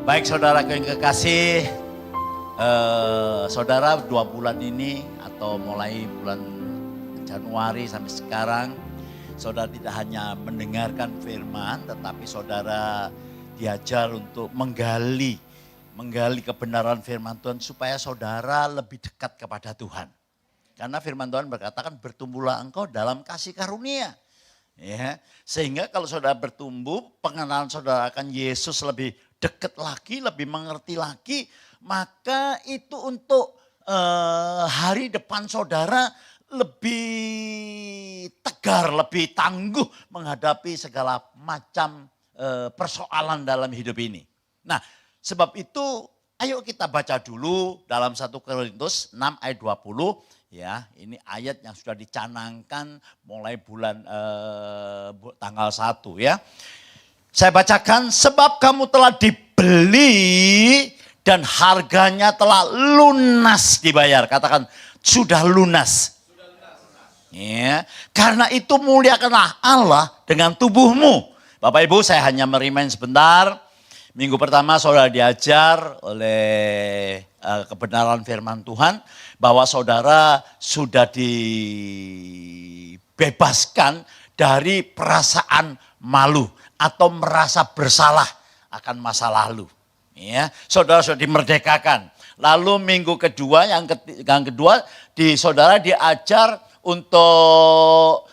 Baik saudaraku yang kekasih, saudara 2 bulan ini atau mulai bulan Januari sampai sekarang, saudara tidak hanya mendengarkan firman, tetapi saudara diajar untuk menggali kebenaran firman Tuhan supaya saudara lebih dekat kepada Tuhan. Karena firman Tuhan berkatakan bertumbuhlah engkau dalam kasih karunia. Ya, sehingga kalau saudara bertumbuh, pengenalan saudara akan Yesus lebih dekat lagi, lebih mengerti lagi, maka itu untuk hari depan saudara lebih tegar, lebih tangguh menghadapi segala macam persoalan dalam hidup ini. Nah, sebab itu ayo kita baca dulu dalam 1 Korintus 6 ayat 20. Ya, ini ayat yang sudah dicanangkan mulai bulan tanggal 1 ya. Saya bacakan, sebab kamu telah dibeli dan harganya telah lunas dibayar. Katakan sudah lunas. Ya, karena itu muliakanlah Allah dengan tubuhmu. Bapak Ibu, saya hanya merimain sebentar. Minggu pertama saudara diajar oleh kebenaran firman Tuhan bahwa saudara sudah dibebaskan dari perasaan malu atau merasa bersalah akan masa lalu. Ya, saudara sudah dimerdekakan. Lalu minggu kedua, yang kedua saudara diajar untuk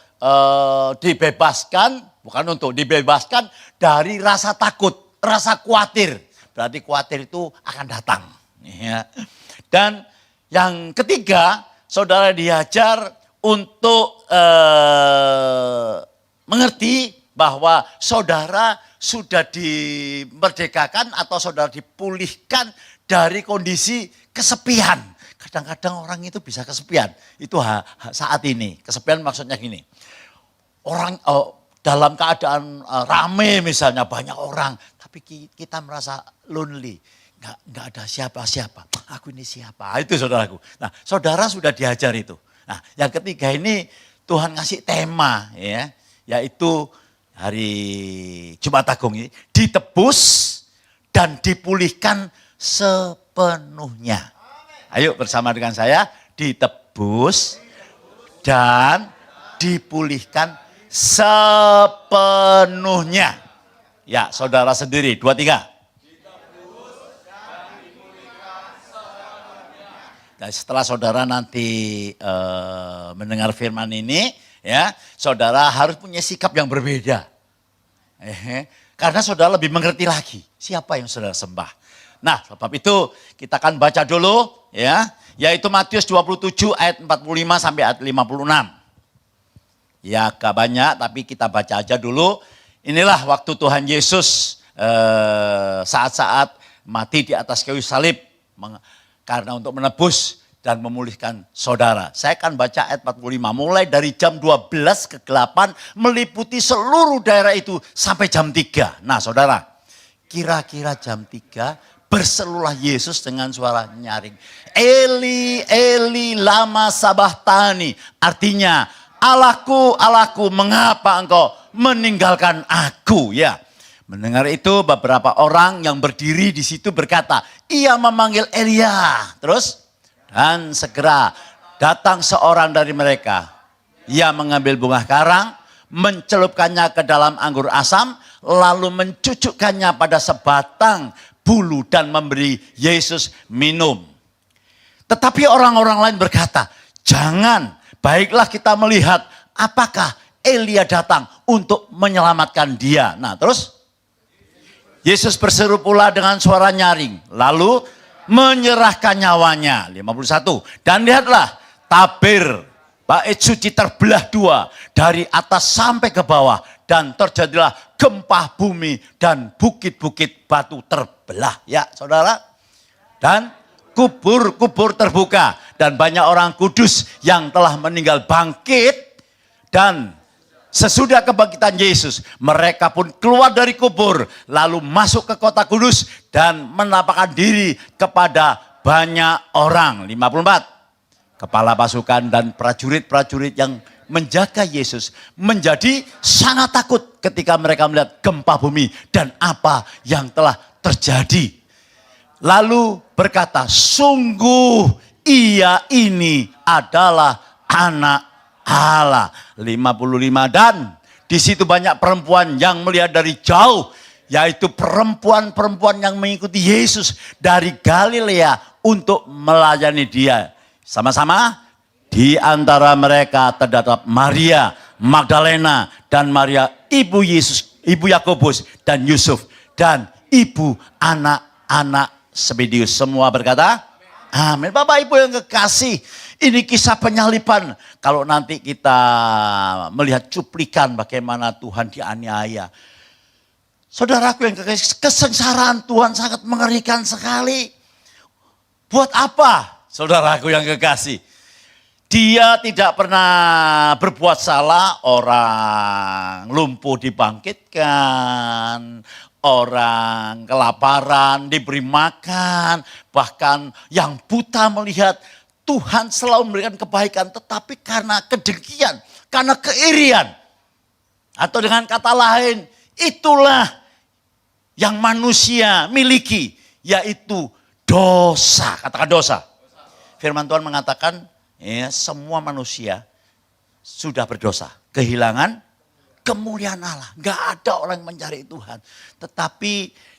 dibebaskan dari rasa takut. Rasa khawatir, berarti khawatir itu akan datang. Ya. Dan yang ketiga, saudara diajar untuk mengerti bahwa saudara sudah dimerdekakan atau saudara dipulihkan dari kondisi kesepian. Kadang-kadang orang itu bisa kesepian, itu saat ini. Kesepian maksudnya gini, orang dalam keadaan rame misalnya banyak orang, tapi kita merasa lonely, nggak ada siapa-siapa. Aku ini siapa? Itu saudaraku. Nah, saudara sudah diajar itu. Nah, yang ketiga ini Tuhan ngasih tema ya, yaitu hari Jumat Agung ini ditebus dan dipulihkan sepenuhnya. Ayo bersama dengan saya, ditebus dan dipulihkan sepenuhnya. Ya, saudara sendiri, 2, 3. Dan setelah saudara nanti mendengar firman ini, ya, saudara harus punya sikap yang berbeda. Karena saudara lebih mengerti lagi siapa yang saudara sembah. Nah, sebab itu kita akan baca dulu, ya, yaitu Matius 27 ayat 45 sampai ayat 56. Ya, gak banyak, tapi kita baca aja dulu. Inilah waktu Tuhan Yesus saat-saat mati di atas kayu salib karena untuk menebus dan memulihkan saudara. Saya akan baca ayat 45, mulai dari jam 12 ke 8 meliputi seluruh daerah itu sampai jam 3. Nah saudara, kira-kira jam 3 berserulah Yesus dengan suara nyaring. Eli, Eli, lama sabachthani. Artinya, Allahku, Allahku, mengapa engkau meninggalkan aku? Ya, mendengar itu beberapa orang yang berdiri di situ berkata, ia memanggil Elia. Terus, dan segera datang seorang dari mereka. Ia mengambil bunga karang, mencelupkannya ke dalam anggur asam, lalu mencucukkannya pada sebatang bulu dan memberi Yesus minum. Tetapi orang-orang lain berkata, jangan, baiklah kita melihat apakah Elia datang untuk menyelamatkan dia. Nah terus Yesus berseru pula dengan suara nyaring, lalu menyerahkan nyawanya. 51. Dan lihatlah, tabir bait suci terbelah 2 dari atas sampai ke bawah, dan terjadilah gempa bumi dan bukit-bukit batu terbelah. Ya saudara, dan kubur-kubur terbuka, dan banyak orang kudus yang telah meninggal bangkit. Dan sesudah kebangkitan Yesus, mereka pun keluar dari kubur, lalu masuk ke kota kudus dan menampakkan diri kepada banyak orang. 54. Kepala pasukan dan prajurit-prajurit yang menjaga Yesus menjadi sangat takut ketika mereka melihat gempa bumi dan apa yang telah terjadi. Lalu berkata, sungguh ia ini adalah anak Allah. 55, dan di situ banyak perempuan yang melihat dari jauh, yaitu perempuan-perempuan yang mengikuti Yesus dari Galilea untuk melayani dia. Sama-sama di antara mereka terdapat Maria Magdalena dan Maria ibu Yesus, ibu Yakobus dan Yusuf, dan ibu anak-anak Zebedeus. Semua berkata amin. Bapak Ibu yang kekasih, ini kisah penyaliban. Kalau nanti kita melihat cuplikan bagaimana Tuhan dianiaya. Saudaraku yang kekasih, kesengsaraan Tuhan sangat mengerikan sekali. Buat apa, saudaraku yang kekasih? Dia tidak pernah berbuat salah, orang lumpuh dibangkitkan, orang kelaparan diberi makan, bahkan yang buta melihat. Tuhan selalu memberikan kebaikan, tetapi karena kedengkian, karena keirian, atau dengan kata lain, itulah yang manusia miliki, yaitu dosa. Katakan dosa. Firman Tuhan mengatakan, ya, semua manusia sudah berdosa, kehilangan kemuliaan Allah. Gak ada orang yang mencari Tuhan. Tetapi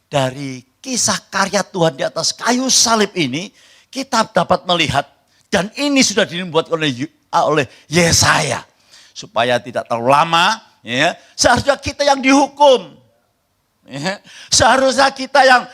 dari kisah karya Tuhan di atas kayu salib ini, kita dapat melihat, dan ini sudah dibuat oleh Yesaya. Supaya tidak terlalu lama, ya, seharusnya kita yang dihukum. Ya, seharusnya kita yang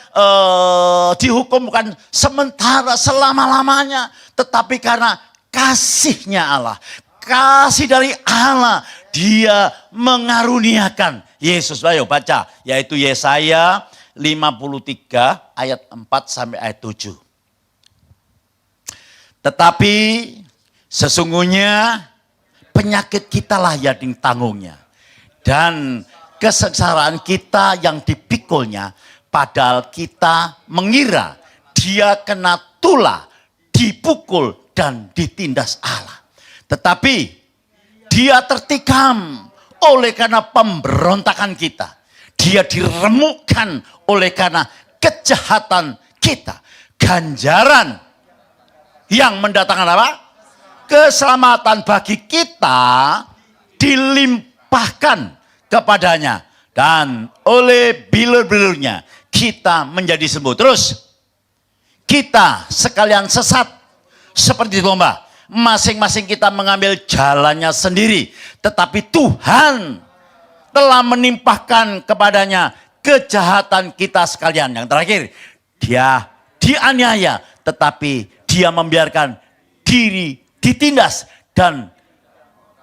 dihukum bukan sementara, selama-lamanya. Tetapi karena kasihnya Allah, kasih dari Allah, dia mengaruniakan Yesus. Ayo baca, yaitu Yesaya 53 ayat 4 sampai ayat 7. Tetapi sesungguhnya penyakit kita lah yang ditanggungnya, dan kesengsaraan kita yang dipikulnya, padahal kita mengira dia kena tulah, dipukul dan ditindas Allah. Tetapi dia tertikam oleh karena pemberontakan kita. Dia diremukkan oleh karena kejahatan kita. Ganjaran yang mendatangkan apa? Keselamatan bagi kita dilimpahkan kepadanya. Dan oleh bilur-bilurnya kita menjadi sembuh. Terus, kita sekalian sesat seperti domba. Masing-masing kita mengambil jalannya sendiri. Tetapi Tuhan telah menimpahkan kepadanya kejahatan kita sekalian. Yang terakhir, dia dianiaya, tetapi dia membiarkan diri ditindas dan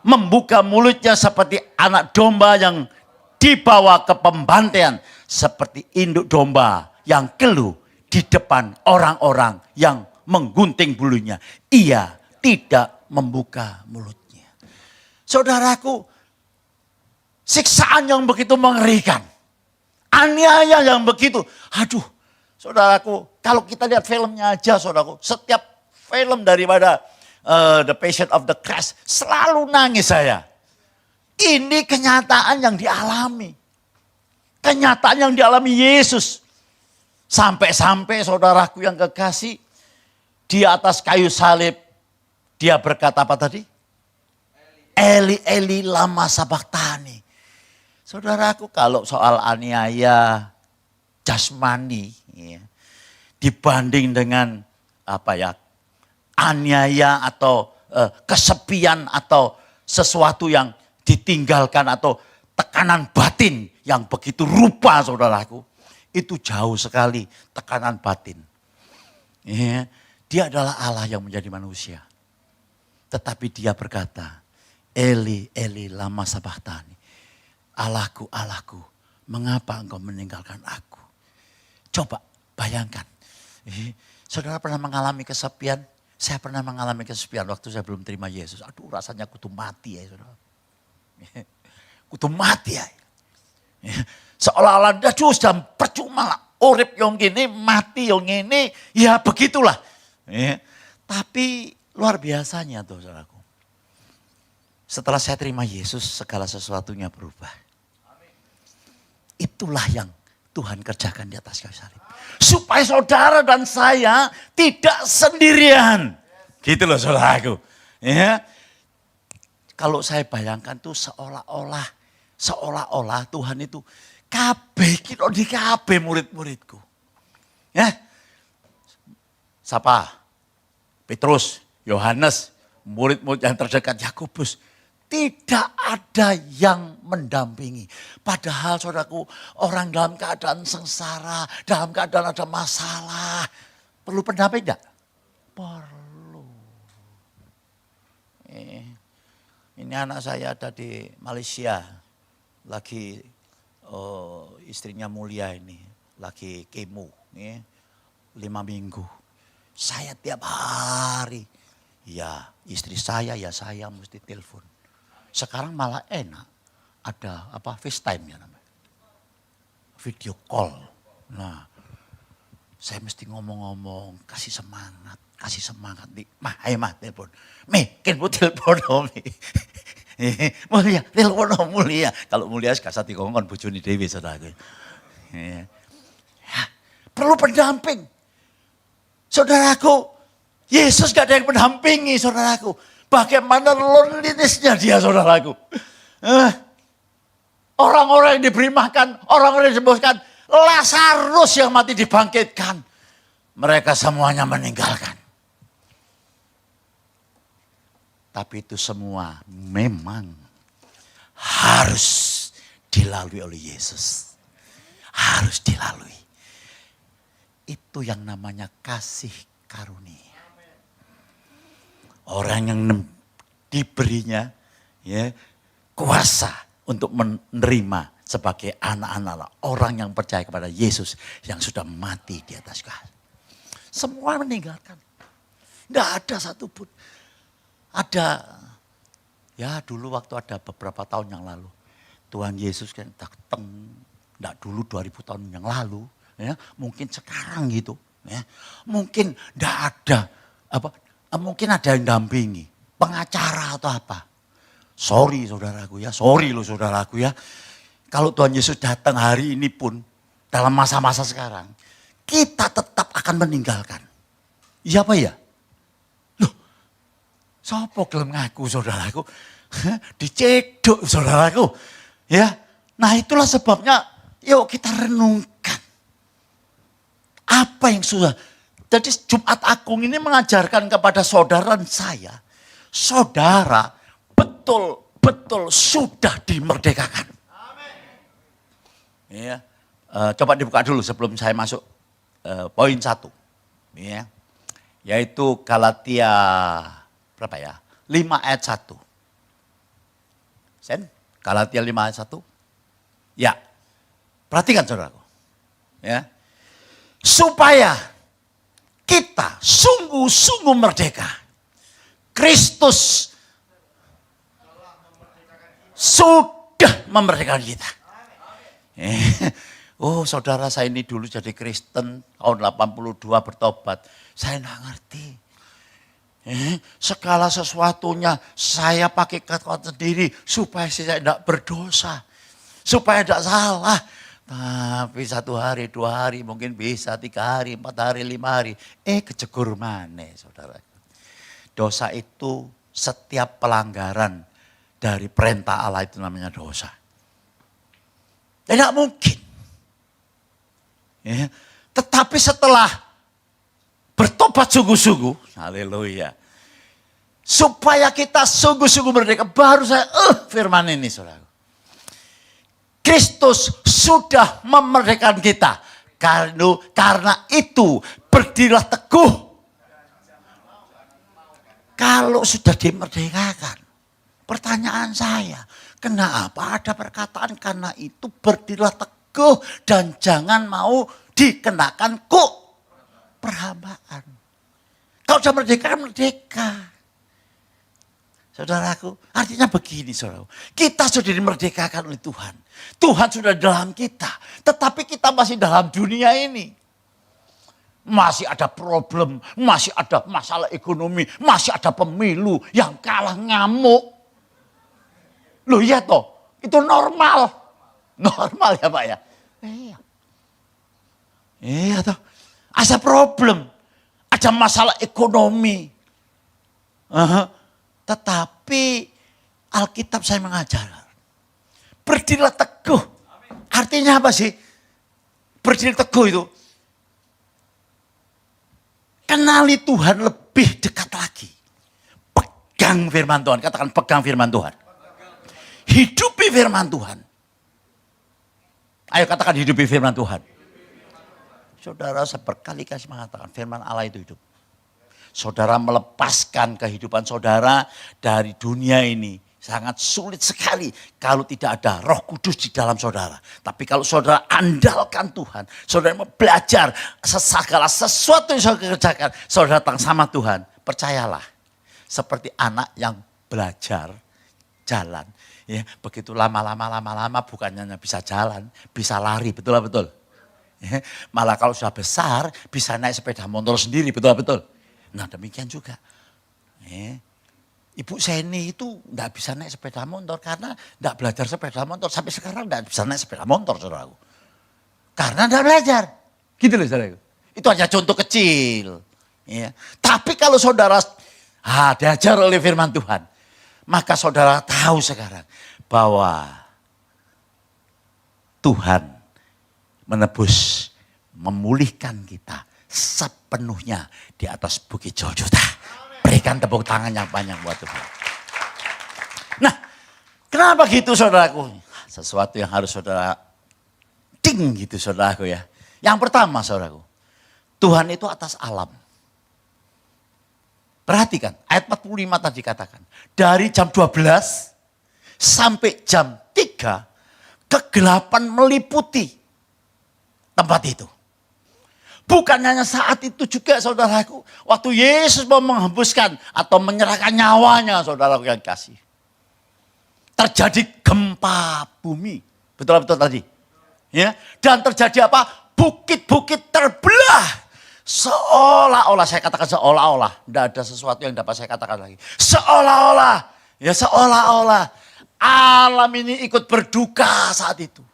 membuka mulutnya seperti anak domba yang dibawa ke pembantaian, seperti induk domba yang keluh di depan orang-orang yang menggunting bulunya. Ia tidak membuka mulutnya. Saudaraku, siksaan yang begitu mengerikan, aniaya yang begitu, aduh, saudaraku, kalau kita lihat filmnya aja, saudaraku, setiap film daripada The Passion of the Christ, selalu nangis saya. Ini kenyataan yang dialami. Kenyataan yang dialami Yesus. Sampai-sampai saudaraku yang kekasih, di atas kayu salib, dia berkata apa tadi? Eli, Eli, lama sabachthani. Saudaraku, kalau soal aniaya jasmani, ya, dibanding dengan apa ya, aniaya atau kesepian atau sesuatu yang ditinggalkan atau tekanan batin yang begitu rupa, saudaraku, itu jauh sekali tekanan batin. Ya, dia adalah Allah yang menjadi manusia. Tetapi dia berkata, Eli, Eli, lama sabachthani. Allahku, Allahku, mengapa engkau meninggalkan aku? Coba bayangkan. Saudara pernah mengalami kesepian? Saya pernah mengalami kesepian waktu saya belum terima Yesus. Aduh, rasanya kudu mati ya, saudara. Kudu mati ya. Seolah-olah aduh sudah percuma lah. Urip yang gini, mati yang gini, ya begitulah. Tapi luar biasanya tuh, saudaraku. Setelah saya terima Yesus, segala sesuatunya berubah. Itulah yang Tuhan kerjakan di atas kayu salib. Supaya saudara dan saya tidak sendirian. Gitu loh saudaraku. Ya. Kalau saya bayangkan tuh seolah-olah Tuhan itu kabeh kita di kabeh murid-muridku. Ya. Siapa? Petrus, Yohanes, murid-murid yang terdekat Yakobus. Tidak ada yang mendampingi. Padahal saudaraku, orang dalam keadaan sengsara, dalam keadaan ada masalah. Perlu pendamping enggak? Perlu. Ini anak saya ada di Malaysia. Lagi istrinya mulia ini. Lagi kemo. 5 minggu. Saya tiap hari. Ya istri saya mesti telepon. Sekarang malah enak. Ada FaceTime ya namanya. Video call. Nah, saya mesti ngomong-ngomong, kasih semangat. Ayo telepon. Ken telepon Omi. Mulia, telepon Mulia. Kalau Mulia gak sati ngomong bojone dhewe saudara. Ya. Perlu pendamping. Saudaraku, Yesus gak ada yang mendampingi saudaraku. Bagaimana loneliness-nya dia saudaraku. Orang-orang yang diberi makan, orang-orang yang disembuhkan. Lazarus yang mati dibangkitkan. Mereka semuanya meninggalkan. Tapi itu semua memang harus dilalui oleh Yesus. Harus dilalui. Itu yang namanya kasih karunia. Orang yang diberinya ya, kuasa untuk menerima sebagai anak-anak orang yang percaya kepada Yesus yang sudah mati di atas kayu. Semua meninggalkan. Tidak ada satupun. Ada, ya dulu waktu ada beberapa tahun yang lalu. Tuhan Yesus kan datang, tidak dulu 2000 tahun yang lalu. Ya, mungkin sekarang gitu. Ya, mungkin tidak ada mungkin ada yang dampingi, pengacara atau apa. Sorry saudaraku ya, Kalau Tuhan Yesus datang hari ini pun, dalam masa-masa sekarang, kita tetap akan meninggalkan. Iya apa ya? Loh, sapa gelem ngaku saudaraku? Dicedok saudaraku. Ya, nah itulah sebabnya, yuk kita renungkan. Apa yang sudah. Jadi Jumat Agung ini mengajarkan kepada saudara dan saya. Saudara betul-betul sudah dimerdekakan. Ya, coba dibuka dulu sebelum saya masuk poin 1. Ya, yaitu Galatia berapa ya? 5 ayat 1. Sen, Galatia 5 ayat 1. Ya, perhatikan saudaraku. Ya, supaya kita sungguh-sungguh merdeka. Kristus sudah memerdekakan kita. Oh saudara, saya ini dulu jadi Kristen tahun 82 bertobat. Saya enggak ngerti. Segala sesuatunya saya pakai kekuatan sendiri supaya saya tidak berdosa. Supaya tidak salah. Tapi 1 hari, 2 hari, mungkin bisa 3 hari, 4 hari, 5 hari. Kejegur maneh saudara. Dosa itu setiap pelanggaran dari perintah Allah itu namanya dosa. Tidak mungkin. Ya. Tetapi setelah bertobat sungguh-sungguh, haleluya. Supaya kita sungguh-sungguh merdeka, baru saya firman ini saudara. Kristus sudah memerdekakan kita. Karena itu berdirilah teguh. Kalau sudah dimerdekakan. Pertanyaan saya, kenapa ada perkataan karena itu berdirilah teguh dan jangan mau dikenakan perhambaan. Kalau sudah merdeka, merdeka. Saudaraku, artinya begini saudaraku. Kita sudah dimerdekakan oleh Tuhan. Tuhan sudah dalam kita. Tetapi kita masih dalam dunia ini. Masih ada problem, masih ada masalah ekonomi, masih ada pemilu yang kalah ngamuk. Loh iya toh, itu normal. Normal ya Pak ya. Iya. Ada problem, ada masalah ekonomi. Tetapi Alkitab saya mengajar, berdirilah teguh. Artinya apa sih? Berdiri teguh itu, kenali Tuhan lebih dekat lagi. Pegang firman Tuhan, katakan pegang firman Tuhan. Hidupi firman Tuhan. Ayo katakan hidupi firman Tuhan. Saudara, saya berkali-kali mengatakan firman Allah itu hidup. Saudara melepaskan kehidupan saudara dari dunia ini sangat sulit sekali kalau tidak ada Roh Kudus di dalam saudara. Tapi kalau saudara andalkan Tuhan, saudara mau belajar segala sesuatu yang saudara kerjakan, saudara datang sama Tuhan, percayalah. Seperti anak yang belajar jalan, ya, begitu lama-lama bukannya bisa jalan, bisa lari, betul. Ya, malah kalau sudah besar bisa naik sepeda motor sendiri, betul. Nah demikian juga. Ya. Ibu Seni itu enggak bisa naik sepeda motor karena enggak belajar sepeda motor. Sampai sekarang enggak bisa naik sepeda motor, saudaraku. Karena enggak belajar. Gitu loh, saudaraku. Itu hanya contoh kecil. Ya. Tapi kalau saudara diajar oleh firman Tuhan, maka saudara tahu sekarang bahwa Tuhan menebus, memulihkan kita sepenuhnya di atas bukit Golgota. Berikan tepuk tangan yang panjang buat Tuhan. Nah, kenapa gitu saudaraku? Sesuatu yang harus saudara ding gitu saudaraku ya. Yang pertama saudaraku, Tuhan itu atas alam. Perhatikan, ayat 45 tadi katakan, dari jam 12 sampai jam 3, kegelapan meliputi tempat itu. Bukan hanya saat itu juga saudaraku, waktu Yesus mau menghembuskan atau menyerahkan nyawanya saudaraku yang kasih. Terjadi gempa bumi, betul-betul tadi. Ya, dan terjadi apa? Bukit-bukit terbelah. Seolah-olah, saya katakan seolah-olah, tidak ada sesuatu yang dapat saya katakan lagi. Seolah-olah, ya seolah-olah alam ini ikut berduka saat itu.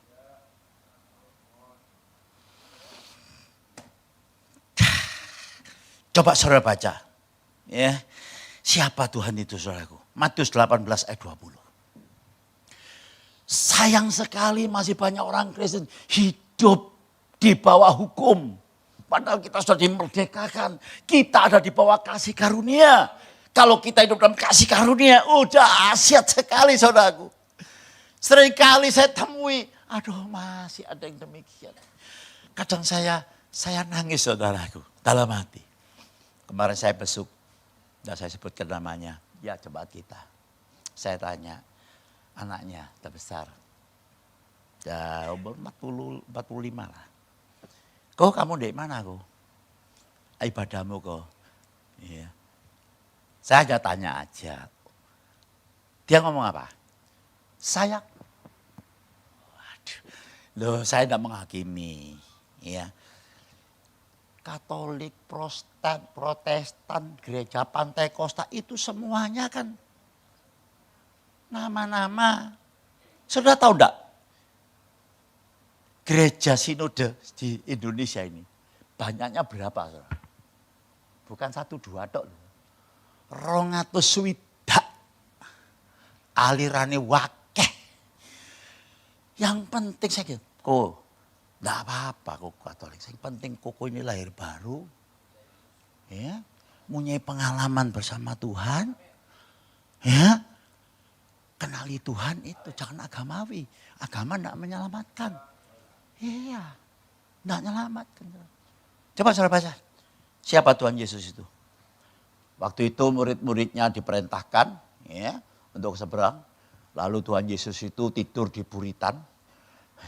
Coba saudara baca. Ya. Siapa Tuhan itu saudaraku? Matius 18 ayat 20. Sayang sekali masih banyak orang Kristen hidup di bawah hukum. Padahal kita sudah dimerdekakan. Kita ada di bawah kasih karunia. Kalau kita hidup dalam kasih karunia, udah asyik sekali saudaraku. Seringkali saya temui, aduh masih ada yang demikian. Kadang saya nangis saudaraku dalam hati. Kemarin saya besuk, dan saya sebutkan namanya, ya coba kita. Saya tanya, anaknya terbesar, ya umur 45 lah. Kau kamu dari mana kau? Ibadahmu kau? Iya. Saya aja tanya aja. Dia ngomong apa? Saya, waduh, loh saya tidak menghakimi, ya. Katolik, Protestan, gereja Pantai Kosta itu semuanya kan nama-nama. Saudara tahu enggak? Gereja sinode di Indonesia ini banyaknya berapa? Saudara? Bukan 1-2 tok. 200 swidak. Alirane wakeh. Yang penting saya gitu. Tidak apa-apa kok Katolik. Yang penting koko ini lahir baru. Ya, punya pengalaman bersama Tuhan. Ya, kenali Tuhan itu jangan agamawi. Agama tidak menyelamatkan. Iya, tidak menyelamatkan. Coba saudara baca. Siapa Tuhan Yesus itu? Waktu itu murid-muridnya diperintahkan ya, untuk seberang. Lalu Tuhan Yesus itu tidur di buritan.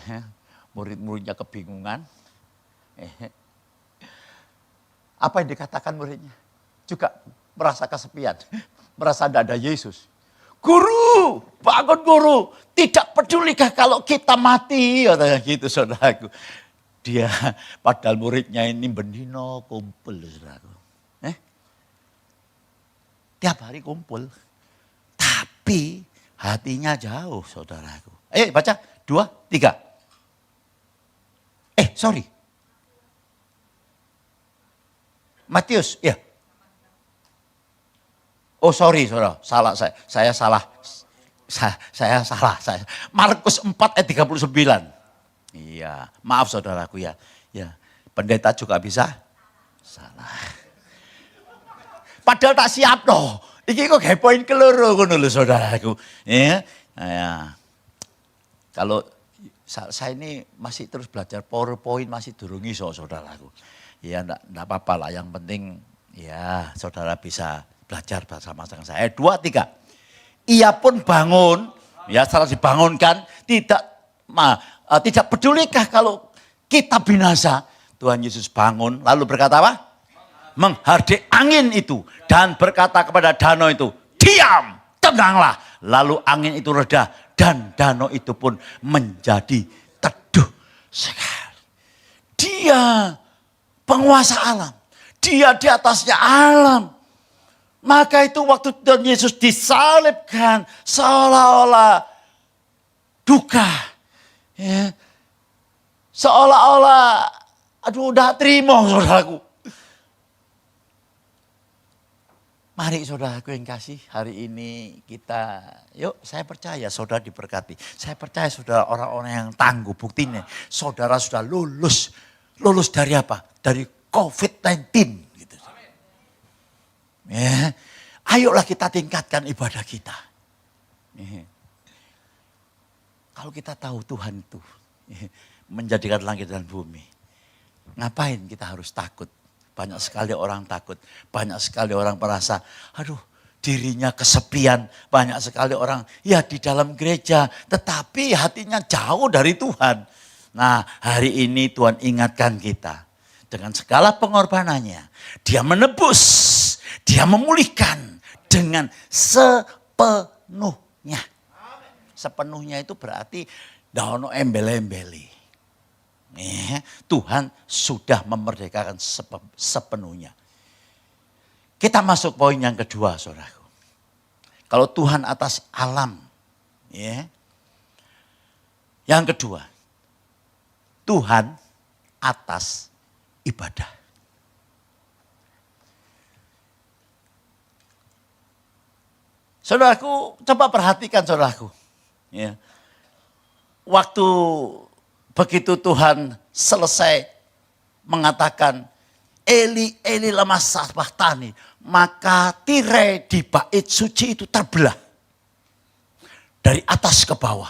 Ya. Murid-muridnya kebingungan. Apa yang dikatakan muridnya? Juga merasa kesepian. Merasa tidak ada Yesus. Guru, bangun guru. Tidak pedulikah kalau kita mati? Katanya gitu saudaraku. Dia padahal muridnya ini bendino kumpul saudaraku. Tiap hari kumpul. Tapi hatinya jauh saudaraku. Baca 2, 3. Sorry. Matius, ya. Oh sorry, saudara, salah saya salah. Saya salah. Markus 4 ayat 39. Iya, maaf saudaraku ya. Ya, pendeta juga bisa salah. Padahal tak siap loh. Iki kok kayak poin keloro ngono lho saudaraku. Ya. Ya. Kalau saya ini masih terus belajar PowerPoint, masih durung iso saudaraku. Ya enggak apa-apa lah, yang penting ya saudara bisa belajar bersama dengan saya. 2, 3. Ia pun bangun, ya setelah dibangunkan, tidak pedulikah kalau kita binasa. Tuhan Yesus bangun, lalu berkata apa? Menghardik angin itu dan berkata kepada danau itu, diam, tenanglah. Lalu angin itu reda dan danau itu pun menjadi teduh sekali. Dia penguasa alam, dia di atasnya alam. Maka itu waktu Tuhan Yesus disalibkan seolah-olah duka. Ya. Seolah-olah, aduh udah terima saudaraku. Mari saudaraku yang kasih, hari ini kita, yuk saya percaya saudara diberkati. Saya percaya saudara orang-orang yang tangguh, buktinya saudara sudah lulus. Lulus dari apa? Dari COVID-19. Gitu. Ya. Ayolah kita tingkatkan ibadah kita. Ya. Kalau kita tahu Tuhan itu menjadikan langit dan bumi, ngapain kita harus takut? Banyak sekali orang takut, banyak sekali orang merasa, aduh dirinya kesepian. Banyak sekali orang ya di dalam gereja, tetapi hatinya jauh dari Tuhan. Nah hari ini Tuhan ingatkan kita, dengan segala pengorbanannya, dia menebus, dia memulihkan dengan sepenuhnya. Sepenuhnya itu berarti daono embel-embeli. Tuhan sudah memerdekakan sepenuhnya. Kita masuk poin yang kedua, saudaraku. Kalau Tuhan atas alam, ya. Yang kedua, Tuhan atas ibadah. Saudaraku, coba perhatikan saudaraku. Ya. Waktu begitu Tuhan selesai mengatakan, Eli, Eli lama sabachthani, maka tirai di bait suci itu terbelah. Dari atas ke bawah.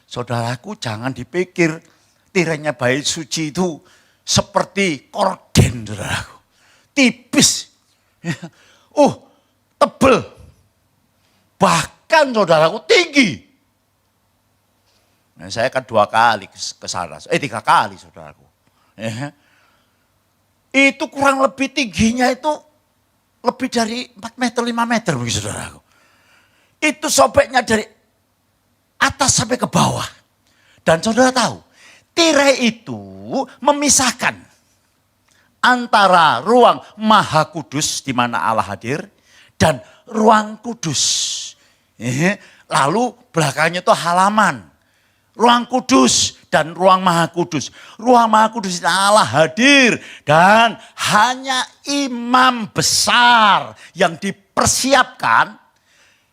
Saudaraku jangan dipikir tirainya bait suci itu seperti korden, saudaraku. Tipis. Tebel. Bahkan saudaraku tinggi. Nah, saya kan 2 kali ke sana, 3 kali saudaraku. Itu kurang lebih tingginya itu lebih dari 4 meter, 5 meter begitu saudaraku. Itu sobeknya dari atas sampai ke bawah. Dan saudara tahu, tirai itu memisahkan antara ruang Maha Kudus di mana Allah hadir dan ruang kudus. Lalu belakangnya itu halaman. Ruang kudus dan ruang Maha Kudus. Ruang Maha Kudus Allah hadir dan hanya imam besar yang dipersiapkan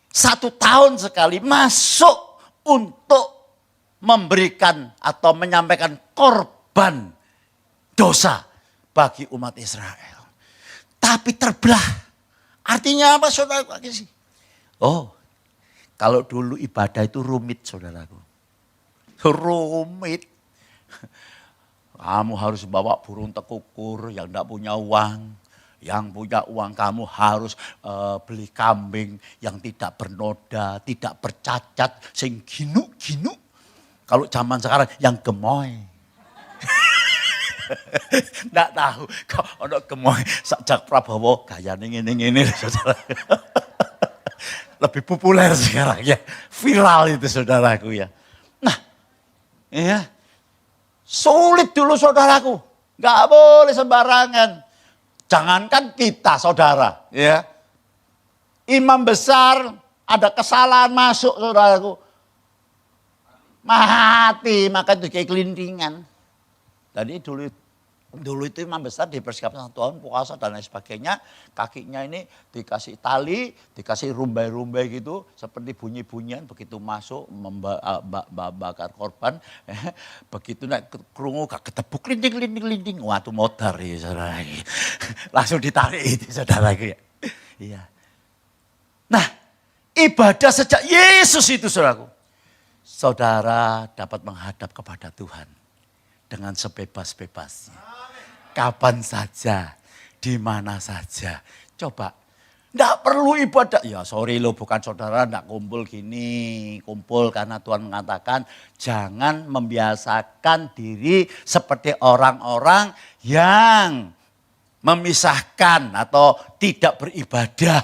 1 tahun sekali masuk untuk memberikan atau menyampaikan korban dosa bagi umat Israel. Tapi terbelah. Artinya apa saudara? Oh, kalau dulu ibadah itu rumit saudaraku. Rumit. Kamu harus bawa burung tekukur yang tidak punya uang. Yang punya uang kamu harus beli kambing yang tidak bernoda, tidak bercacat, sing ginu-ginu. Kalau zaman sekarang yang gemoy. Tidak tahu kalau ada gemoy sajak Prabowo gayane ngene-ngene saudara. Lebih populer sekarang ya. Viral itu saudaraku ya. Iya, sulit dulu saudaraku, nggak boleh sembarangan. Jangankan kita saudara, ya. Imam besar ada kesalahan masuk saudaraku, mati maka itu kayak kelintingan. Jadi dulu Dulu itu imam besar dipersiapkan Tuhan, puasa dan lain sebagainya. Kakinya ini dikasih tali, dikasih rumbai-rumbai gitu. Seperti bunyi-bunyian begitu masuk membakar korban. Begitu naik kerungu gak ketepuk linding. Wah itu modar ya saudara. Langsung ditarik itu saudara. Iya. Nah ibadah sejak Yesus itu saudaraku. Saudara dapat menghadap kepada Tuhan dengan sebebas-bebasnya. Kapan saja, di mana saja. Coba, enggak perlu ibadah. Ya sorry loh, bukan saudara enggak kumpul gini. Kumpul karena Tuhan mengatakan jangan membiasakan diri seperti orang-orang yang memisahkan atau tidak beribadah.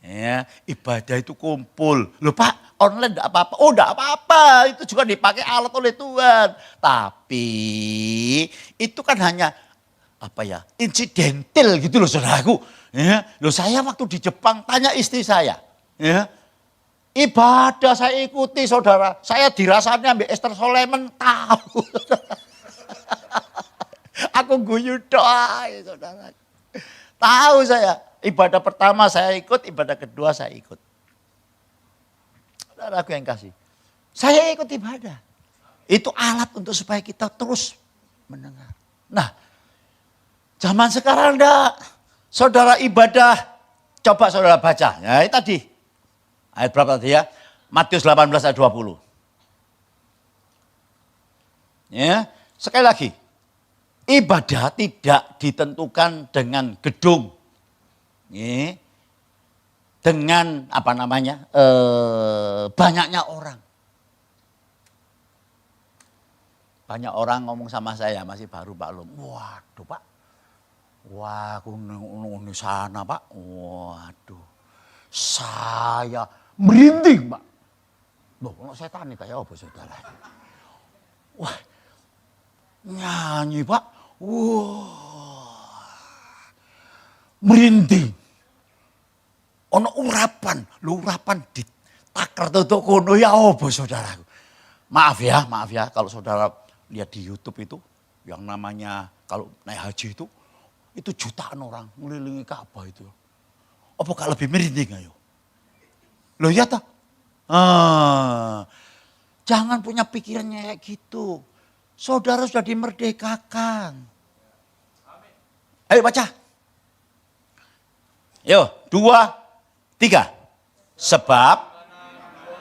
Ya, ibadah itu kumpul. Loh Pak, online enggak apa-apa. Oh enggak apa-apa, itu juga dipakai alat oleh Tuhan. Tapi itu kan hanya insidental gitu loh saudaraku. Ya, loh saya waktu di Jepang tanya istri saya, ya, ibadah saya ikuti saudara. Saya dirasanya ambil Esther Soleman tahu. Aku guyu doa ya saudara. Tahu saya, ibadah pertama saya ikut, ibadah kedua saya ikut. Saudaraku yang kasih. Saya ikut ibadah. Itu alat untuk supaya kita terus mendengar. Nah, zaman sekarang enggak. Saudara ibadah, coba saudara baca. Ya itu tadi. Ayat berapa tadi ya? Matius 18 ayat 20. Ya, sekali lagi. Ibadah tidak ditentukan dengan gedung. Ya, dengan banyaknya orang. Banyak orang ngomong sama saya, masih baru Pak Lum. Waduh Pak. Wah, aku di sana Pak. Waduh. Saya merinding Pak. Loh, kalau setan nih kayak apa saudara? Wah. Nyanyi Pak. Wah. Merinding. Ono urapan di takar tutuk kono ya apa saudaraku. Maaf ya kalau saudara lihat di YouTube itu yang namanya kalau naik haji itu jutaan orang ngelilingi Ka'bah itu. Apa gak lebih merinding ayo? Loh ya toh? Jangan punya pikirannya kayak gitu. Saudara sudah dimerdekakan. Ayo baca. Yo, 2, 3. Sebab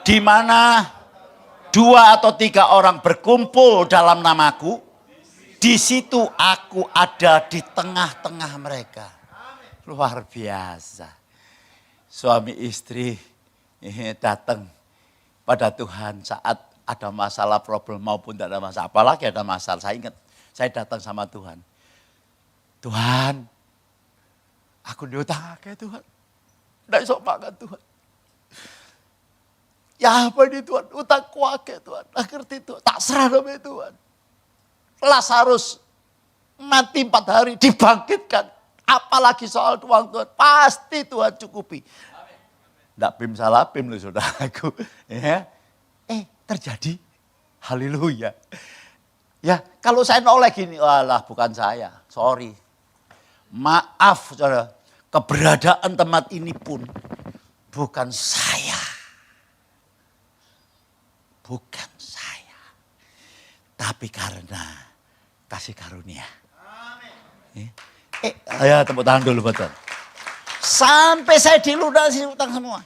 di mana 2 atau 3 orang berkumpul dalam namaku, di situ aku ada di tengah-tengah mereka. Luar biasa. Suami istri datang pada Tuhan saat ada masalah, problem maupun tidak ada masalah. Apalagi ada masalah. Saya ingat, saya datang sama Tuhan. Tuhan, aku diutang akeh Tuhan. Nggak bisa makan Tuhan. Ya apa ini Tuhan, utang kuake Tuhan. Ngerti Tuhan, tak serah namanya Tuhan. Lazarus mati 4 hari, dibangkitkan. Apalagi soal uang Tuhan, pasti Tuhan cukupi. Nggak bim salah bim loh saudaraku. Ya. Terjadi. Haleluya. Ya, kalau saya noleh gini, walah bukan saya, sorry. Maaf saudara, keberadaan tempat ini pun bukan saya. Bukan saya. Tapi karena kasih karunia. Amin. Ayo tepuk tangan dulu betul. Sampai saya dilunasi utang semua.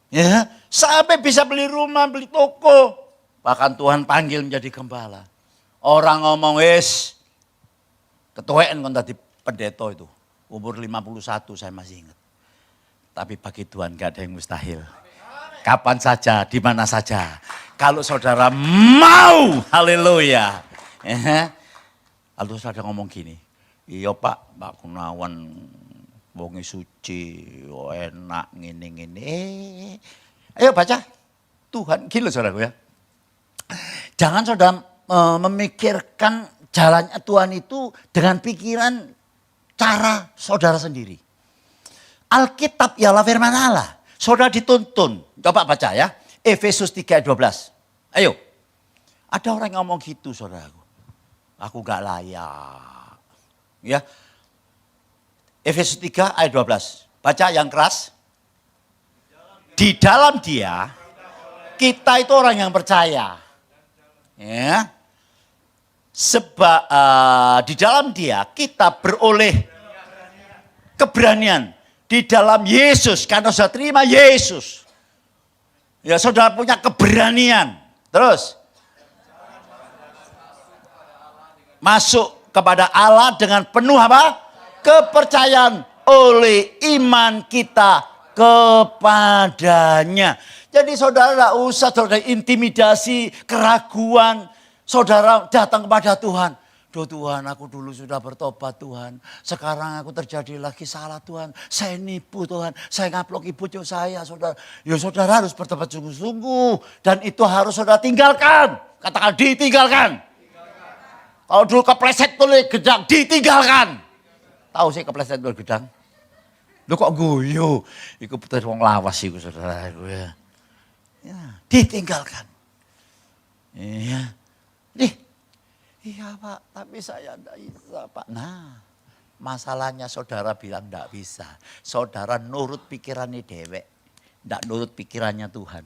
Ya, sampai bisa beli rumah, beli toko. Bahkan Tuhan panggil menjadi gembala. Orang ngomong, ketuaan kan tadi pendeta itu. Umur 51 saya masih ingat. Tapi bagi Tuhan gak ada yang mustahil. Kapan saja, di mana saja. Kalau saudara mau, haleluya. Lalu saudara ngomong gini, iya Pak Gunawan wonge suci, enak ngene-ngene. Ayo baca. Tuhan, gila saudaraku ya. Jangan saudara memikirkan jalannya Tuhan itu dengan pikiran cara saudara sendiri. Alkitab ialah firman Allah. Saudara dituntun. Coba baca ya. Efesus 3 ayat 12. Ayo. Ada orang yang ngomong gitu saudaraku. Aku gak layak. Ya. Efesus 3 ayat 12. Baca yang keras. Di dalam Dia, kita itu orang yang percaya. Ya. Sebab di dalam Dia kita beroleh keberanian. Di dalam Yesus, karena sudah terima Yesus. Ya, saudara punya keberanian. Terus. Masuk kepada Allah dengan penuh apa? Kepercayaan oleh iman kita kepadanya. Jadi saudara tidak usah saudara intimidasi, keraguan. Saudara datang kepada Tuhan. Duh Tuhan, aku dulu sudah bertobat Tuhan. Sekarang aku terjadi lagi salah Tuhan. Saya nipu Tuhan. Saya ngaplok ibu saya saudara. Ya saudara harus bertobat sungguh-sungguh. Dan itu harus saudara tinggalkan. Katakan ditinggalkan. Kalau dulu kepleset tulis gedang, ditinggalkan. Tahu sih kepleset tulis gedang? Lu kok guyu? Iku putus wong lawas iku saudara. Ya, ditinggalkan. Iya. Iya Pak, tapi saya tidak bisa Pak. Nah, masalahnya saudara bilang tidak bisa. Saudara nurut pikirannya dewek. Tidak nurut pikirannya Tuhan.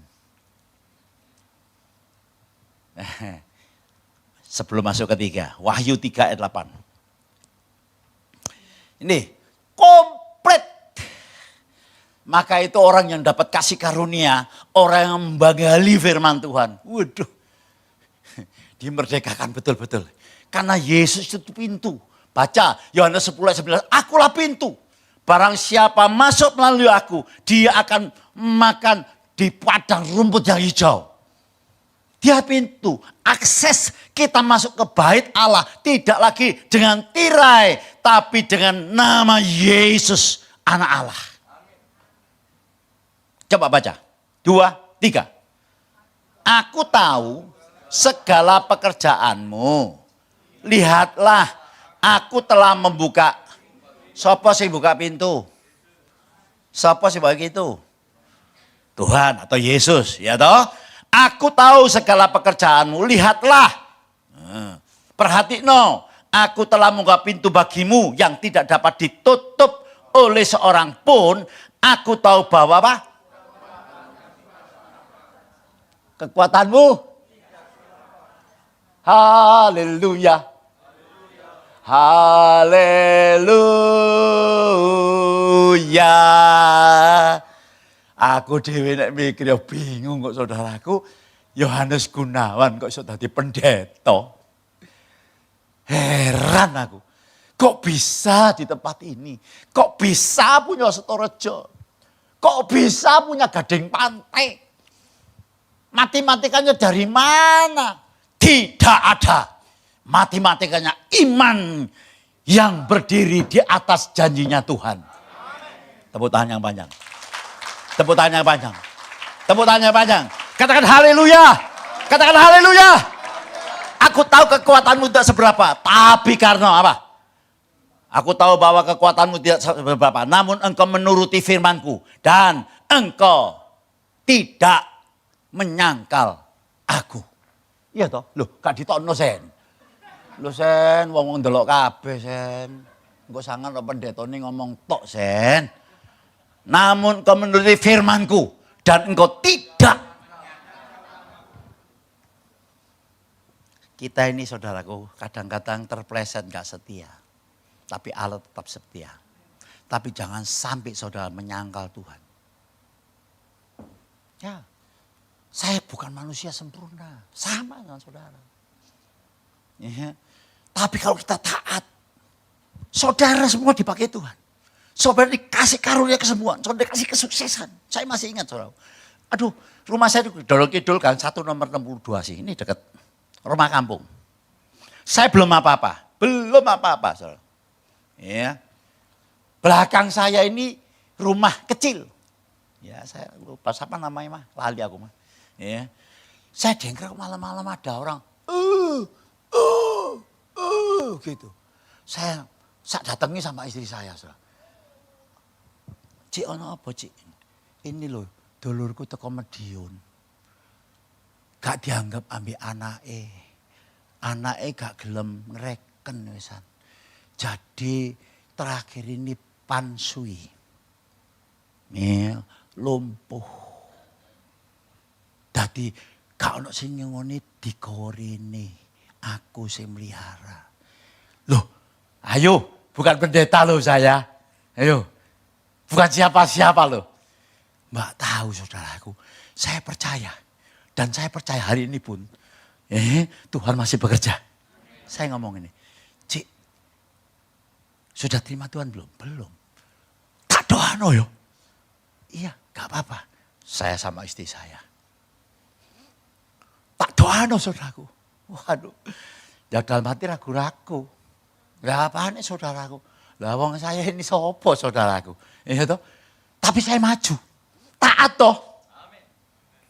Sebelum masuk ketiga, Wahyu 3 ayat 8. Ini komplit. Maka itu orang yang dapat kasih karunia, orang yang membanggali firman Tuhan. Waduh. Dimerdekakan betul-betul. Karena Yesus itu pintu. Baca Yohanes 10 ayat 11. Akulah pintu. Barang siapa masuk melalui aku, dia akan makan di padang rumput yang hijau. Dia pintu. Akses kita masuk ke bait Allah. Tidak lagi dengan tirai. Tapi dengan nama Yesus anak Allah. Coba baca. 2, 3. Aku tahu segala pekerjaanmu. Lihatlah, aku telah membuka. Siapa sih buka pintu? Siapa sih buka itu? Tuhan atau Yesus, ya toh? Aku tahu segala pekerjaanmu. Lihatlah. Perhatikno, aku telah membuka pintu bagimu yang tidak dapat ditutup oleh seorang pun. Aku tahu bahwa apa? Kekuatanmu. Haleluya. Haleluya. Aku dhewe nek mikir ya bingung kok saudaraku. Yohanes Gunawan kok iso dadi pendeta. Heran aku. Kok bisa di tempat ini? Kok bisa punya Setorejo? Kok bisa punya Gading Pantai? Matematikanya dari mana? Tidak ada. Matematikanya iman yang berdiri di atas janjinya Tuhan. Tepuk tangan yang panjang. Tepuk tangan yang panjang. Tepuk tangan yang panjang. Katakan haleluya. Katakan haleluya. Aku tahu kekuatanmu tidak seberapa. Tapi karena apa? Aku tahu bahwa kekuatanmu tidak seberapa. Namun engkau menuruti firmanku. Dan engkau tidak menyangkal aku. Iya toh? Loh, gak ditokno sen. Loh sen, wong ndelok kabeh sen. Engko sangan pendetane ngomong tok sen. Namun engkau menuruti firmanku dan engkau tidak. Kita ini saudaraku kadang-kadang terpleset gak setia. Tapi Allah tetap setia. Tapi jangan sampai saudara menyangkal Tuhan. Ya. Saya bukan manusia sempurna. Sama dengan saudara. Ya. Tapi kalau kita taat. Saudara semua dipakai Tuhan. Saudara dikasih karunia kesembuhan. Saudara dikasih kesuksesan. Saya masih ingat saudara. Aduh, rumah saya di Dolok Kidul kan 1 nomor 62 sih. Ini dekat rumah kampung. Saya belum apa-apa. Belum apa-apa saudara. Ya. Belakang saya ini rumah kecil. Ya, saya lupa siapa namanya mah. Lali aku mah. Ya. Saya dengar malam-malam ada orang gitu. Saya datangi sama istri saya. Cik ono apa cik? Ini loh dulurku teko Madiun. Gak dianggap ambil anake. Anaknya gak gelem ngereken wisan. Jadi terakhir ini pansui. Lumpuh. Dadi gak ono sing nyengoni digorene. Aku sing melihara. Loh, ayo, bukan pendeta loh saya. Ayo. Bukan siapa-siapa loh. Mbak tahu saudaraku, saya percaya. Dan saya percaya hari ini pun, Tuhan masih bekerja. Saya ngomong ini, Cik, sudah terima Tuhan belum? Belum. Tak doa no yo. Iya, gak apa-apa. Saya sama istri saya. Tak doa no saudaraku. Waduh, ya dalam hati ragu-ragu. Lah apaan nih saudaraku? Lah wong saya ini sopo saudaraku. Iya toh? Tapi saya maju. Taat toh.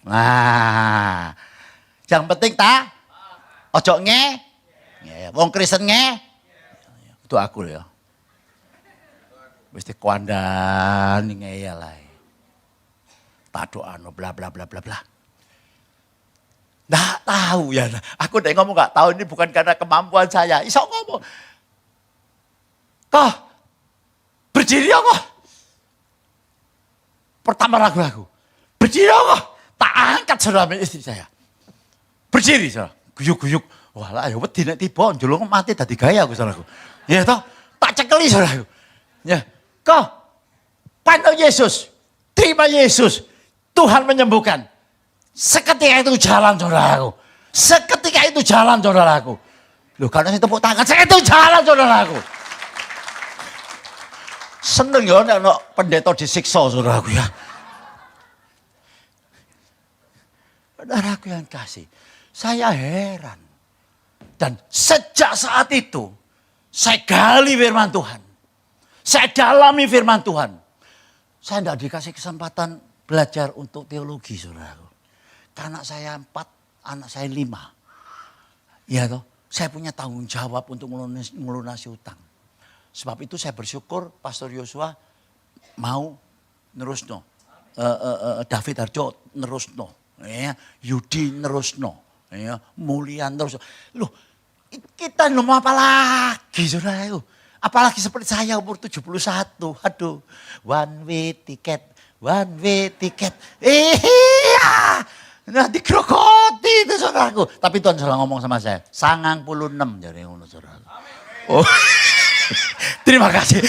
Nah, yang penting tak. Ojo nge. Wong Kristen nge. Itu aku ya. Mesti kuandani ngeyel lah. Tak doa no bla bla bla bla bla. Nggak tahu ya. Aku udah ngomong nggak tahu ini bukan karena kemampuan saya. Iso ngomong. Kok berdiri kok. Pertama ragu-ragu. Berdiri kok. Tak angkat saudara istri saya. Berdiri saudara. Guyuk-guyuk. Walah ya wedi nek tiba njulung mati dadi gaya aku saudaraku. Ya toh. Tak cekeli saudaraku. Ya. Kok pandang Yesus. Terima Yesus. Tuhan menyembuhkan. Seketika itu jalan saudaraku. Seketika itu jalan saudaraku. Loh karena saya tepuk tangan. Seketika itu jalan saudaraku. Seneng ya nek pendeta disiksa saudaraku ya. Saudaraku yang kasih. Saya heran. Dan sejak saat itu saya gali firman Tuhan. Saya dalami firman Tuhan. Saya tidak dikasih kesempatan belajar untuk teologi saudaraku. Anak saya 4, anak saya 5. Ya toh, saya punya tanggung jawab untuk melunasi utang. Sebab itu saya bersyukur Pastor Yosua mau nerusno. David Harjo nerusno. Ya, Yudi nerusno. Ya, Mulian nerusno. Loh, kita mau apa lagi saudaraku? Apalagi seperti saya umur 71. Aduh, one way ticket. Iya. Nah dikrokoti itu saudaraku. Tapi Tuhan salah ngomong sama saya. 96 jadi ngono saudaraku. Oh. Terima kasih.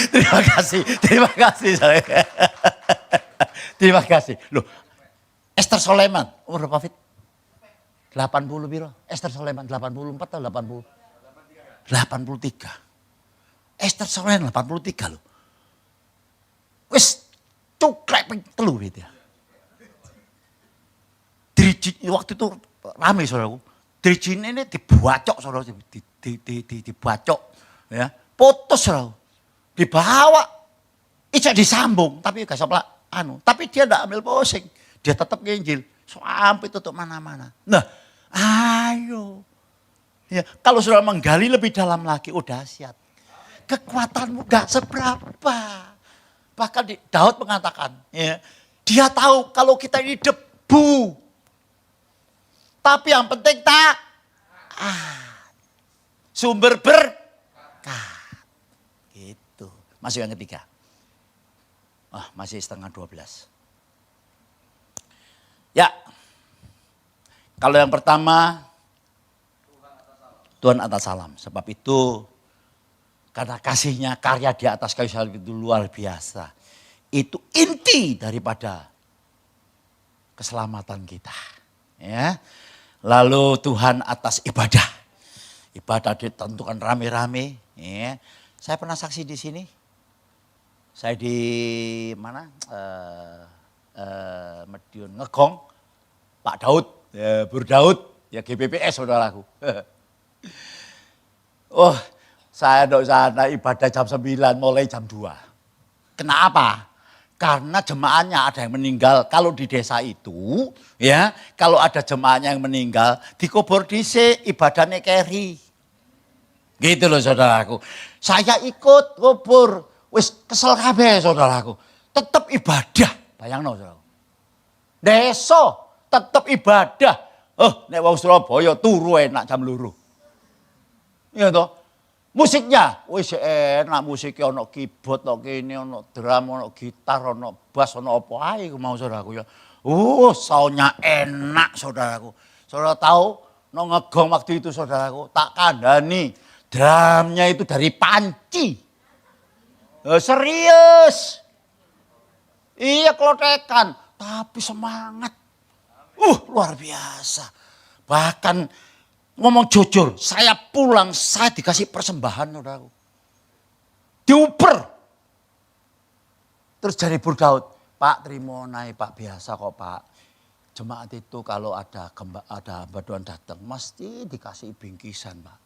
Terima kasih. Loh, Esther Soleman umur berapa Fit? 80 biro. Esther Soleman 84 atau 80? 83. Esther Soleman 83 loh. Wis cukrek ping 3 gitu ya. Waktu itu rame saudaraku. Dirijin ini dibacok saudara, dibacok ya. Putus saudara. Dibawa. Ijak disambung tapi gak sampai tapi dia enggak ambil pusing. Dia tetap nginjil sampai tutup mana-mana. Nah, ayo. Ya, kalau saudara menggali lebih dalam lagi, dahsyat. Kekuatanmu gak seberapa. Bahkan Daud mengatakan, ya, dia tahu kalau kita ini debu. Tapi yang penting sumber berkat. Gitu. Masuk yang ketiga. Masih setengah 12. Ya. Kalau yang pertama, Tuhan atas salam. Sebab itu karena kasihnya karya di atas kayu salib itu luar biasa. Itu inti daripada keselamatan kita. Ya. Lalu Tuhan atas ibadah. Ibadah ditentukan rame-rame. Ya. Saya pernah saksi di sini. Saya di mana? Medion Ngegong. Pak Daud. Ya, Bur Daud. Ya GPPS saudaraku. Saya di sana ibadah jam 9 mulai jam 2. Kenapa? Karena jemaahnya ada yang meninggal. Kalau di desa itu, ya, kalau ada jemaahnya yang meninggal, dikubur dhisik, ibadahnya keri. Gitu loh saudaraku. Saya ikut kubur, wis kesel kabeh saudaraku. Tetap ibadah, bayangno saudaraku. Desa tetap ibadah. Nek wong Surabaya turu enak jam 2. Ya toh. Musiknya, wis enak musiknya, ono keyboard, ono kene, ono drum, ono gitar, ono bass, ono apa ae mau saudaraku ya. Soundnya enak saudaraku. Saudara tahu, no ngegong waktu itu saudaraku, tak kandani drumnya itu dari panci. Serius. Iya klotekan, tapi semangat. Luar biasa. Bahkan ngomong jujur, saya pulang, saya dikasih persembahan, saudaraku. Diuper. Terus dari Burgaud, Pak terima naik Pak, biasa kok Pak. Jemaat itu kalau ada baduan datang, mesti dikasih bingkisan Pak.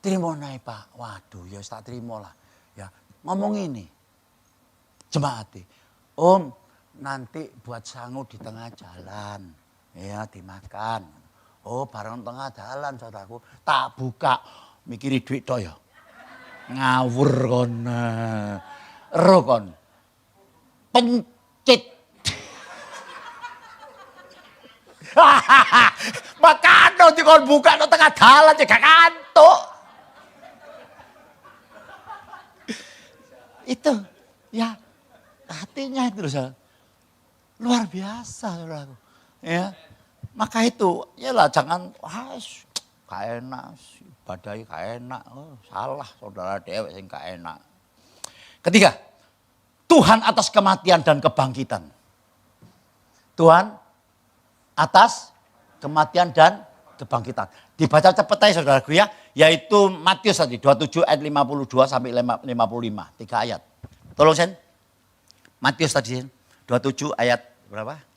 Terima naik Pak, waduh ya tak terima lah. Ya, ngomong ini, jemaat, Om nanti buat sangu di tengah jalan, ya dimakan. Barang tengah jalan saudaraku, tak buka mikiri duit toh ya. Ngawur kon. Ero kon. Pencit. Makanya dikon buka no tengah jalan juga kantuk. Itu ya hatinya itu loh. Luar biasa saudaraku. Ya. Maka itu, yalah jangan, gak enak, badai gak enak, salah saudara dewek sing gak enak. Ketiga, Tuhan atas kematian dan kebangkitan. Tuhan atas kematian dan kebangkitan. Dibaca cepet aja saudaraku ya, yaitu Matius tadi 27 ayat 52 sampai 55, 3 ayat. Tolong Sen, Matius tadi Sen, 27 ayat berapa?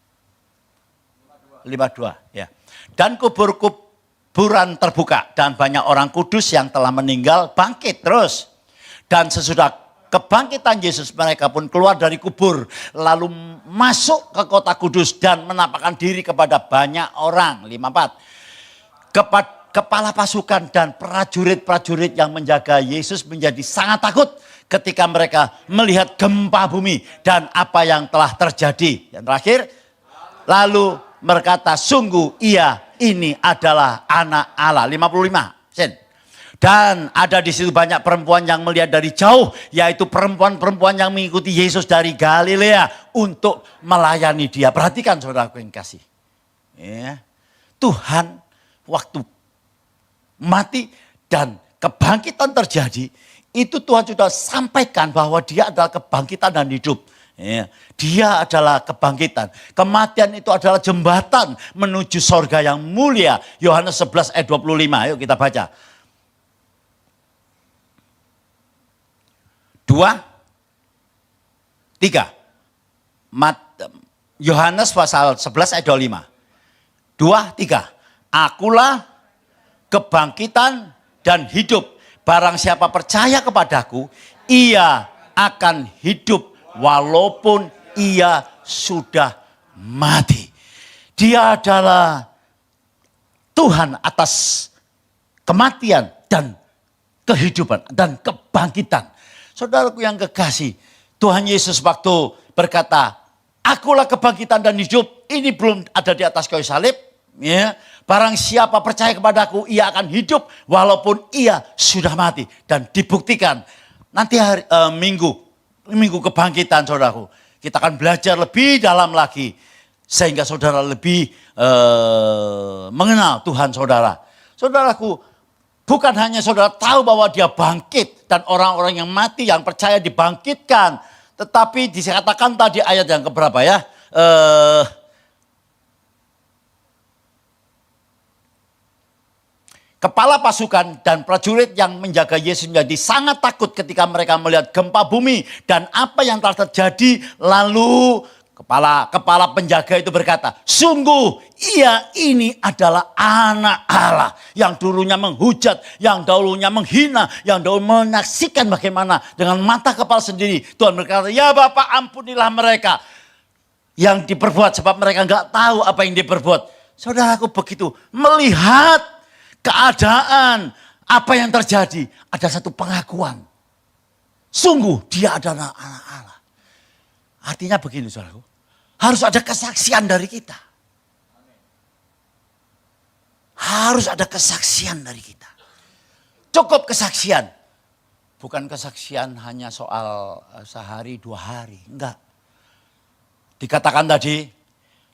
52 ya. Dan kuburan terbuka dan banyak orang kudus yang telah meninggal bangkit terus. Dan sesudah kebangkitan Yesus mereka pun keluar dari kubur lalu masuk ke kota kudus dan menampakkan diri kepada banyak orang. 54. Kepala pasukan dan prajurit-prajurit yang menjaga Yesus menjadi sangat takut ketika mereka melihat gempa bumi dan apa yang telah terjadi. Yang terakhir, lalu berkata, sungguh ia ini adalah anak Allah. 55. Sen. Dan ada di situ banyak perempuan yang melihat dari jauh, yaitu perempuan-perempuan yang mengikuti Yesus dari Galilea untuk melayani dia. Perhatikan saudaraku yang kasih. Ya. Tuhan waktu mati dan kebangkitan terjadi, itu Tuhan sudah sampaikan bahwa dia adalah kebangkitan dan hidup. Ya, dia adalah kebangkitan. Kematian itu adalah jembatan menuju sorga yang mulia. Yohanes 11 ayat 25. Ayo kita baca. 2, 3. Yohanes pasal 11 ayat 25. 2, 3. Akulah kebangkitan dan hidup. Barang siapa percaya kepadaku, ia akan hidup walaupun ia sudah mati. Dia adalah Tuhan atas kematian dan kehidupan dan kebangkitan. Saudaraku yang kekasih, Tuhan Yesus waktu berkata, akulah kebangkitan dan hidup, ini belum ada di atas kayu salib. Ya, barang siapa percaya kepadaku, ia akan hidup walaupun ia sudah mati. Dan dibuktikan nanti hari, minggu kebangkitan saudaraku, kita akan belajar lebih dalam lagi sehingga saudara lebih mengenal Tuhan saudara. Saudaraku, bukan hanya saudara tahu bahwa dia bangkit dan orang-orang yang mati yang percaya dibangkitkan, tetapi dikatakan tadi ayat yang keberapa ya? Kepala pasukan dan prajurit yang menjaga Yesus menjadi sangat takut ketika mereka melihat gempa bumi dan apa yang telah terjadi. Lalu kepala penjaga itu berkata, sungguh ia ini adalah anak Allah yang dulunya menghujat, yang dahulunya menghina, yang dahulu menyaksikan bagaimana dengan mata kepala sendiri. Tuhan berkata, ya Bapak ampunilah mereka yang diperbuat sebab mereka nggak tahu apa yang diperbuat. Saudaraku begitu melihat keadaan apa yang terjadi, ada satu pengakuan. Sungguh dia adalah anak Allah. Artinya begini saudaraku, harus ada kesaksian dari kita. Harus ada kesaksian dari kita. Cukup kesaksian. Bukan kesaksian hanya soal sehari, 2 hari. Enggak. Dikatakan tadi,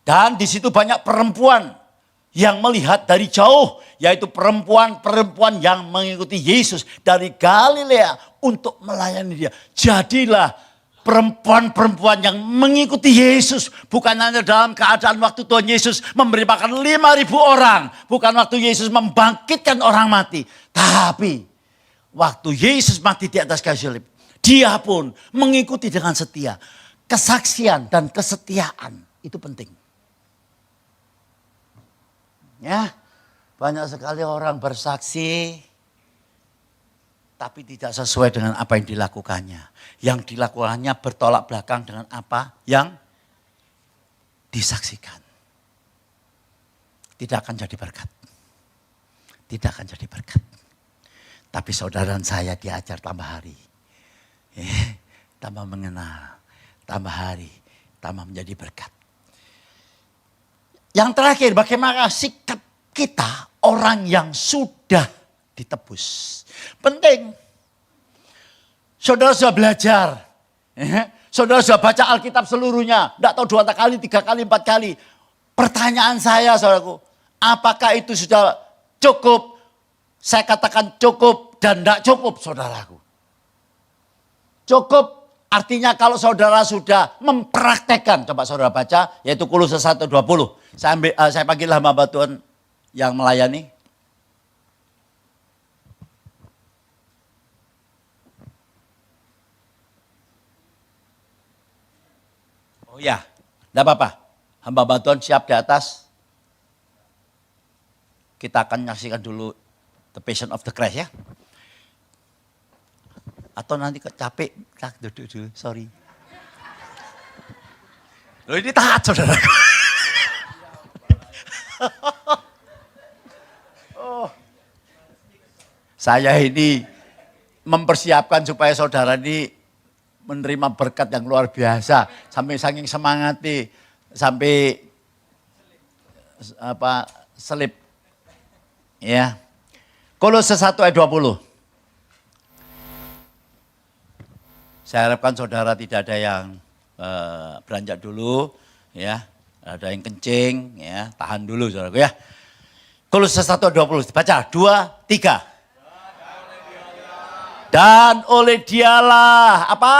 dan di situ banyak perempuan yang melihat dari jauh, yaitu perempuan-perempuan yang mengikuti Yesus dari Galilea untuk melayani dia. Jadilah perempuan-perempuan yang mengikuti Yesus. Bukan hanya dalam keadaan waktu Tuhan Yesus memberi makan 5.000 orang. Bukan waktu Yesus membangkitkan orang mati. Tapi waktu Yesus mati di atas kayu salib, dia pun mengikuti dengan setia. Kesaksian dan kesetiaan itu penting. Ya, banyak sekali orang bersaksi tapi tidak sesuai dengan apa yang dilakukannya. Yang dilakukannya bertolak belakang dengan apa yang disaksikan. Tidak akan jadi berkat. Tidak akan jadi berkat. Tapi saudara dan saya diajar tambah hari. Tambah mengenal. Tambah hari. Tambah menjadi berkat. Yang terakhir, bagaimana sikap kita orang yang sudah ditebus. Penting. Saudara sudah belajar. Saudara sudah baca Alkitab seluruhnya. Tidak tahu 2 kali, 3 kali, 4 kali. Pertanyaan saya, saudaraku. Apakah itu sudah cukup? Saya katakan cukup dan tidak cukup, saudaraku. Cukup artinya kalau saudara sudah mempraktekkan. Coba saudara baca, yaitu Kolose 1:20. Saya panggil hamba Tuhan yang melayani. Oh ya, tidak apa-apa. Hamba Tuhan siap di atas. Kita akan menyaksikan dulu The Passion of the Christ ya. Atau nanti capek, duduk dulu, sorry. Loh ini taat saudara. Oh. Saya ini mempersiapkan supaya saudara ini menerima berkat yang luar biasa. Sampai saking semangati, sampai selip. Ya. Kolose 1:20. Saya harapkan saudara tidak ada yang beranjak dulu, ya. Ada yang kencing, ya. Tahan dulu saudaraku ya. Kolose 1:20. Baca 2, 3. Dan oleh dialah apa?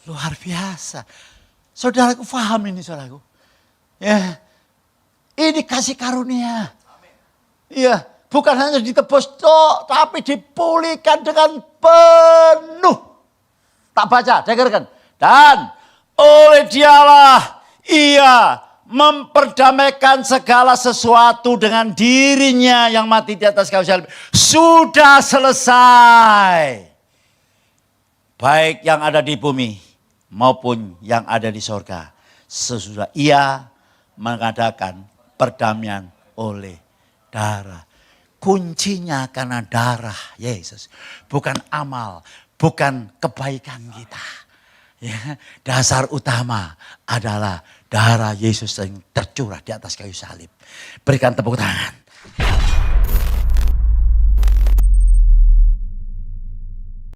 Luar biasa. Saudaraku paham ini saudaraku. Ya. Ini kasih karunia. Iya, bukan hanya ditebus tapi dipulihkan dengan penuh. Tak baca, dengarkan. Dan oleh dialah ia memperdamaikan segala sesuatu dengan dirinya yang mati di atas kayu salib. Sudah selesai. Baik yang ada di bumi maupun yang ada di sorga. Sesudah ia mengadakan perdamaian oleh darah. Kuncinya karena darah Yesus. Bukan amal. Bukan kebaikan kita. Ya, dasar utama adalah darah Yesus yang tercurah di atas kayu salib. Berikan tepuk tangan.